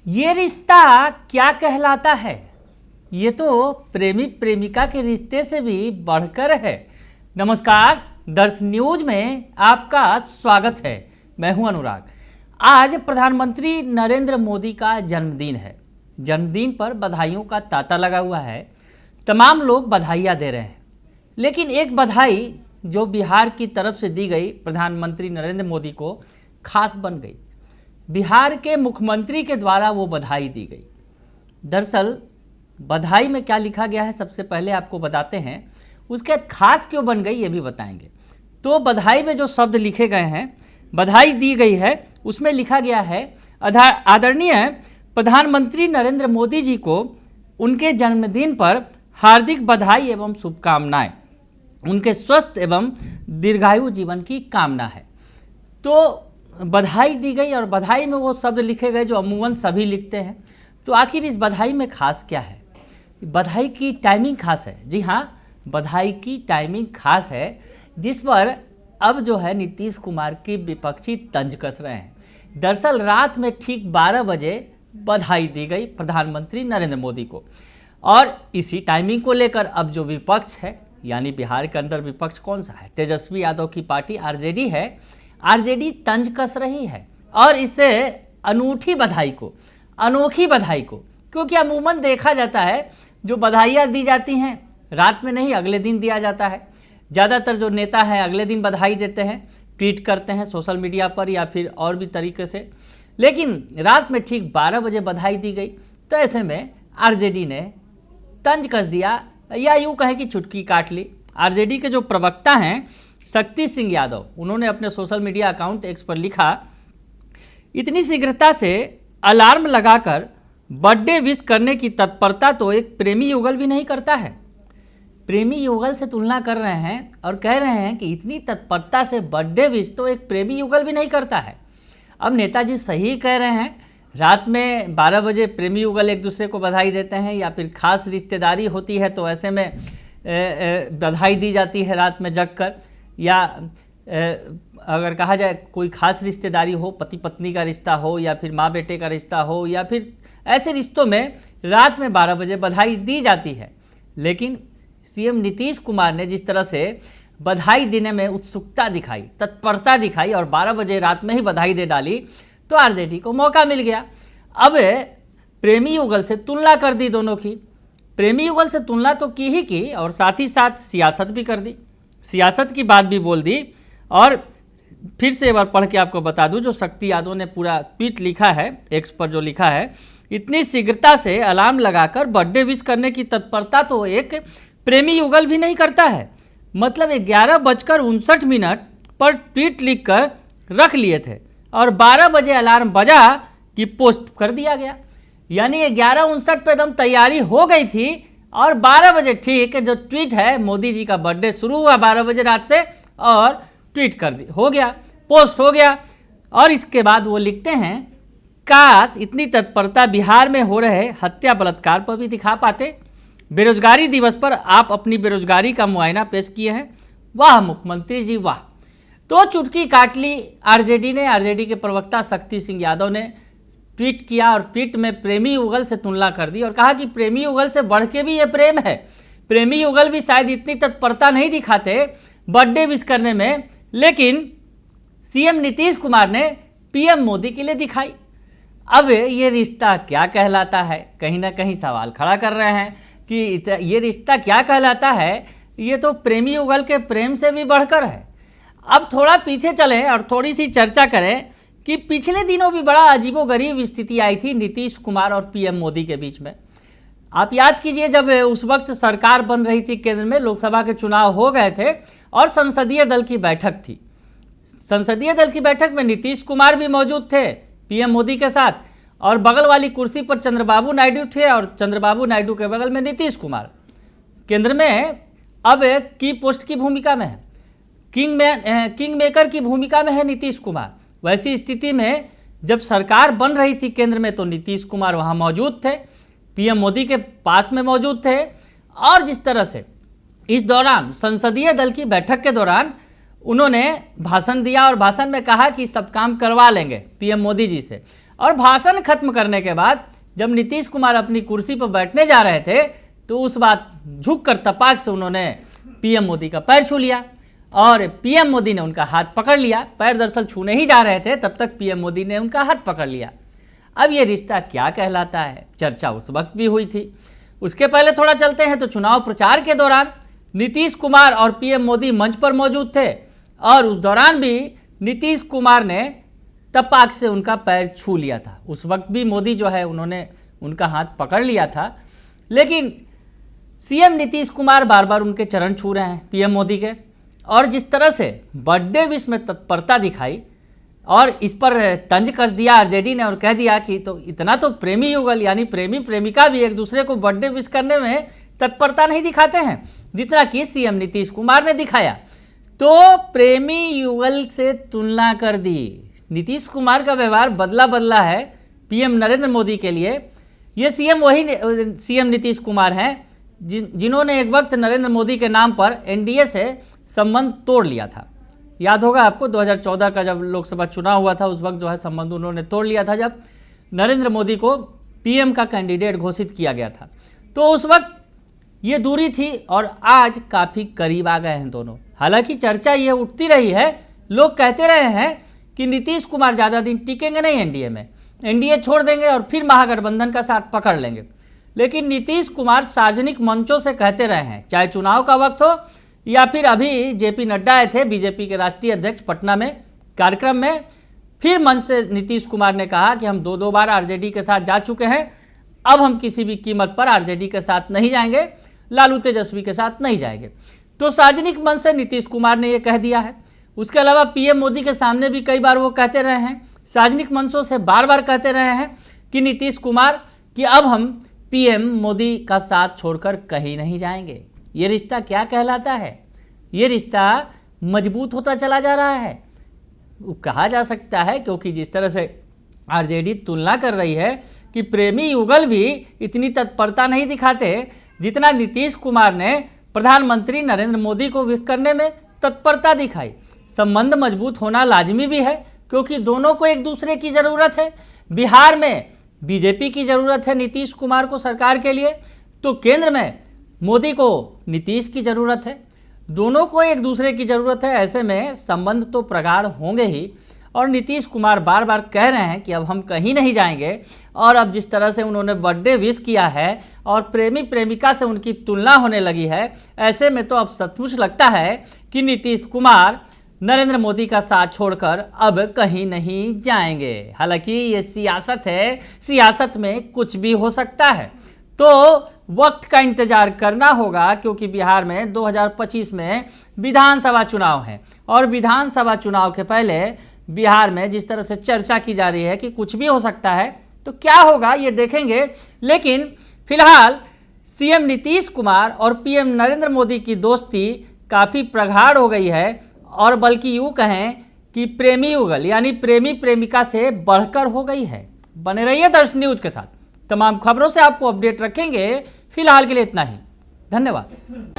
ये रिश्ता क्या कहलाता है? ये तो प्रेमी प्रेमिका के रिश्ते से भी बढ़कर है। नमस्कार, दर्श न्यूज में आपका स्वागत है। मैं हूं अनुराग। आज प्रधानमंत्री नरेंद्र मोदी का जन्मदिन है। जन्मदिन पर बधाइयों का तांता लगा हुआ है। तमाम लोग बधाइयाँ दे रहे हैं, लेकिन एक बधाई जो बिहार की तरफ से दी गई प्रधानमंत्री नरेंद्र मोदी को खास बन गई। बिहार के मुख्यमंत्री के द्वारा वो बधाई दी गई। दरअसल बधाई में क्या लिखा गया है, सबसे पहले आपको बताते हैं। उसके खास क्यों बन गई ये भी बताएंगे। तो बधाई में जो शब्द लिखे गए हैं, बधाई दी गई है, उसमें लिखा गया है आदरणीय प्रधानमंत्री नरेंद्र मोदी जी को उनके जन्मदिन पर हार्दिक बधाई एवं शुभकामनाएं। उनके स्वस्थ एवं दीर्घायु जीवन की कामना है। तो बधाई दी गई और बधाई में वो शब्द लिखे गए जो अमूमन सभी लिखते हैं। तो आखिर इस बधाई में खास क्या है? बधाई की टाइमिंग खास है। जी हाँ, बधाई की टाइमिंग खास है, जिस पर अब जो है नीतीश कुमार की विपक्षी तंज कस रहे हैं। दरअसल रात में ठीक 12 बजे बधाई दी गई प्रधानमंत्री नरेंद्र मोदी को, और इसी टाइमिंग को लेकर अब जो विपक्ष है, यानी बिहार के अंदर विपक्ष कौन सा है? तेजस्वी यादव की पार्टी आरजेडी है। आरजेडी तंज कस रही है और इससे अनूठी बधाई को, अनोखी बधाई को, क्योंकि अमूमन देखा जाता है जो बधाइयाँ दी जाती हैं रात में नहीं, अगले दिन दिया जाता है। ज़्यादातर जो नेता हैं अगले दिन बधाई देते हैं, ट्वीट करते हैं सोशल मीडिया पर या फिर और भी तरीके से, लेकिन रात में ठीक 12 बजे बधाई दी गई। तो ऐसे में आरजेडी ने तंज कस दिया, या यूँ कहें कि चुटकी काट ली। आरजेडी के जो प्रवक्ता हैं शक्ति सिंह यादव, उन्होंने अपने सोशल मीडिया अकाउंट एक्स पर लिखा, इतनी शीघ्रता से अलार्म लगाकर बर्थडे विश करने की तत्परता तो एक प्रेमी युगल भी नहीं करता है। प्रेमी युगल से तुलना कर रहे हैं और कह रहे हैं कि इतनी तत्परता से बर्थडे विश तो एक प्रेमी युगल भी नहीं करता है। अब नेताजी सही कह रहे हैं। रात में 12 बजे प्रेमी युगल एक दूसरे को बधाई देते हैं, या फिर खास रिश्तेदारी होती है तो ऐसे में बधाई दी जाती है रात में जग कर, या अगर कहा जाए कोई खास रिश्तेदारी हो, पति पत्नी का रिश्ता हो या फिर माँ बेटे का रिश्ता हो, या फिर ऐसे रिश्तों में रात में 12 बजे बधाई दी जाती है। लेकिन सीएम नीतीश कुमार ने जिस तरह से बधाई देने में उत्सुकता दिखाई, तत्परता दिखाई और 12 बजे रात में ही बधाई दे डाली, तो आरजेडी को मौका मिल गया। अब प्रेमी युगल से तुलना कर दी दोनों की। प्रेमी युगल से तुलना तो की ही की, और साथ ही साथ सियासत भी कर दी, सियासत की बात भी बोल दी। और फिर से एक बार पढ़ के आपको बता दूं, जो शक्ति यादव ने पूरा ट्वीट लिखा है एक्स पर, जो लिखा है, इतनी शीघ्रता से अलार्म लगाकर बर्थडे विश करने की तत्परता तो एक प्रेमी युगल भी नहीं करता है। मतलब 11:59 पर ट्वीट लिखकर रख लिए थे और 12 बजे अलार्म बजा कि पोस्ट कर दिया गया। यानी 11:59 पे एकदम तैयारी हो गई थी और 12 बजे ठीक जो ट्वीट है, मोदी जी का बर्थडे शुरू हुआ 12 बजे रात से, और ट्वीट कर दी, हो गया, पोस्ट हो गया। और इसके बाद वो लिखते हैं, काश इतनी तत्परता बिहार में हो रहे हत्या बलात्कार पर भी दिखा पाते। बेरोजगारी दिवस पर आप अपनी बेरोजगारी का मुआयना पेश किए हैं, वाह मुख्यमंत्री जी वाह। तो चुटकी काट ली आरजेडी ने। आरजेडी के प्रवक्ता शक्ति सिंह यादव ने ट्वीट किया और ट्वीट में प्रेमी युगल से तुलना कर दी और कहा कि प्रेमी युगल से बढ़ के भी ये प्रेम है। प्रेमी युगल भी शायद इतनी तत्परता नहीं दिखाते बर्थडे विश करने में, लेकिन सीएम नीतीश कुमार ने पीएम मोदी के लिए दिखाई। अब ये रिश्ता क्या कहलाता है? कहीं ना कहीं सवाल खड़ा कर रहे हैं कि ये रिश्ता क्या कहलाता है। ये तो प्रेमी युगल के प्रेम से भी बढ़कर है। अब थोड़ा पीछे चलें और थोड़ी सी चर्चा करें कि पिछले दिनों भी बड़ा अजीबोगरीब स्थिति आई थी नीतीश कुमार और पीएम मोदी के बीच में। आप याद कीजिए, जब उस वक्त सरकार बन रही थी केंद्र में, लोकसभा के चुनाव हो गए थे और संसदीय दल की बैठक थी। संसदीय दल की बैठक में नीतीश कुमार भी मौजूद थे पीएम मोदी के साथ, और बगल वाली कुर्सी पर चंद्रबाबू नायडू थे और चंद्रबाबू नायडू के बगल में नीतीश कुमार। केंद्र में अब की पोस्ट की भूमिका में है, किंग मेकर की भूमिका में है नीतीश कुमार। वैसी स्थिति में जब सरकार बन रही थी केंद्र में, तो नीतीश कुमार वहाँ मौजूद थे, पीएम मोदी के पास में मौजूद थे। और जिस तरह से इस दौरान संसदीय दल की बैठक के दौरान उन्होंने भाषण दिया और भाषण में कहा कि सब काम करवा लेंगे पीएम मोदी जी से, और भाषण खत्म करने के बाद जब नीतीश कुमार अपनी कुर्सी पर बैठने जा रहे थे तो उस बात झुककर तपाक से उन्होंने पीएम मोदी का पैर छू लिया और पीएम मोदी ने उनका हाथ पकड़ लिया। पैर दरअसल छूने ही जा रहे थे, तब तक पीएम मोदी ने उनका हाथ पकड़ लिया। अब ये रिश्ता क्या कहलाता है, चर्चा उस वक्त भी हुई थी। उसके पहले थोड़ा चलते हैं तो चुनाव प्रचार के दौरान नीतीश कुमार और पीएम मोदी मंच पर मौजूद थे और उस दौरान भी नीतीश कुमार ने तपाक से उनका पैर छू लिया था। उस वक्त भी मोदी जो है उन्होंने उनका हाथ पकड़ लिया था, लेकिन सीएम नीतीश कुमार बार बार उनके चरण छू रहे हैं पीएम मोदी के। और जिस तरह से बर्थडे विश में तत्परता दिखाई और इस पर तंज कस दिया आरजेडी ने और कह दिया कि तो इतना तो प्रेमी युगल यानी प्रेमी प्रेमिका भी एक दूसरे को बर्थडे विश करने में तत्परता नहीं दिखाते हैं जितना कि सीएम नीतीश कुमार ने दिखाया। तो प्रेमी युगल से तुलना कर दी। नीतीश कुमार का व्यवहार बदला बदला है पीएम नरेंद्र मोदी के लिए। ये सीएम वही सीएम नीतीश कुमार हैं जिन्होंने एक वक्त नरेंद्र मोदी के नाम पर एनडीए से संबंध तोड़ लिया था। याद होगा आपको 2014 का जब लोकसभा चुनाव हुआ था, उस वक्त जो है संबंध उन्होंने तोड़ लिया था जब नरेंद्र मोदी को पीएम का कैंडिडेट घोषित किया गया था। तो उस वक्त ये दूरी थी और आज काफ़ी करीब आ गए हैं दोनों। हालांकि चर्चा ये उठती रही है, लोग कहते रहे हैं कि नीतीश कुमार ज़्यादा दिन टिकेंगे नहीं एनडीए में, एनडीए छोड़ देंगे और फिर महागठबंधन का साथ पकड़ लेंगे। लेकिन नीतीश कुमार सार्वजनिक मंचों से कहते रहे हैं, चाहे चुनाव का वक्त हो या फिर अभी जेपी नड्डा आए थे बीजेपी के राष्ट्रीय अध्यक्ष पटना में कार्यक्रम में, फिर मंच से नीतीश कुमार ने कहा कि हम दो बार आरजेडी के साथ जा चुके हैं, अब हम किसी भी कीमत पर आरजेडी के साथ नहीं जाएंगे, लालू तेजस्वी के साथ नहीं जाएंगे। तो सार्वजनिक मंच से नीतीश कुमार ने ये कह दिया है। उसके अलावा पीएम मोदी के सामने भी कई बार वो कहते रहे हैं, सार्वजनिक मंचों से बार बार कहते रहे हैं कि नीतीश कुमार कि अब हम पीएम मोदी का साथ छोड़कर कहीं नहीं जाएंगे। ये रिश्ता क्या कहलाता है? ये रिश्ता मजबूत होता चला जा रहा है कहा जा सकता है, क्योंकि जिस तरह से आरजेडी तुलना कर रही है कि प्रेमी युगल भी इतनी तत्परता नहीं दिखाते जितना नीतीश कुमार ने प्रधानमंत्री नरेंद्र मोदी को विश करने में तत्परता दिखाई। संबंध मजबूत होना लाजमी भी है क्योंकि दोनों को एक दूसरे की ज़रूरत है। बिहार में बीजेपी की ज़रूरत है नीतीश कुमार को सरकार के लिए, तो केंद्र में मोदी को नीतीश की ज़रूरत है। दोनों को एक दूसरे की ज़रूरत है, ऐसे में संबंध तो प्रगाढ़ होंगे ही। और नीतीश कुमार बार बार कह रहे हैं कि अब हम कहीं नहीं जाएंगे और अब जिस तरह से उन्होंने बर्थडे विश किया है और प्रेमी प्रेमिका से उनकी तुलना होने लगी है, ऐसे में तो अब सचमुच लगता है कि नीतीश कुमार नरेंद्र मोदी का साथ छोड़कर अब कहीं नहीं जाएंगे। हालांकि ये सियासत है, सियासत में कुछ भी हो सकता है, तो वक्त का इंतजार करना होगा क्योंकि बिहार में 2025 में विधानसभा चुनाव है और विधानसभा चुनाव के पहले बिहार में जिस तरह से चर्चा की जा रही है कि कुछ भी हो सकता है, तो क्या होगा ये देखेंगे। लेकिन फिलहाल सीएम नीतीश कुमार और पीएम नरेंद्र मोदी की दोस्ती काफ़ी प्रगाढ़ हो गई है और बल्कि यूँ कहें कि प्रेमी युगल यानी प्रेमी प्रेमिका से बढ़कर हो गई है। बने रहिए दर्श न्यूज के साथ, तमाम खबरों से आपको अपडेट रखेंगे। फिलहाल के लिए इतना ही, धन्यवाद।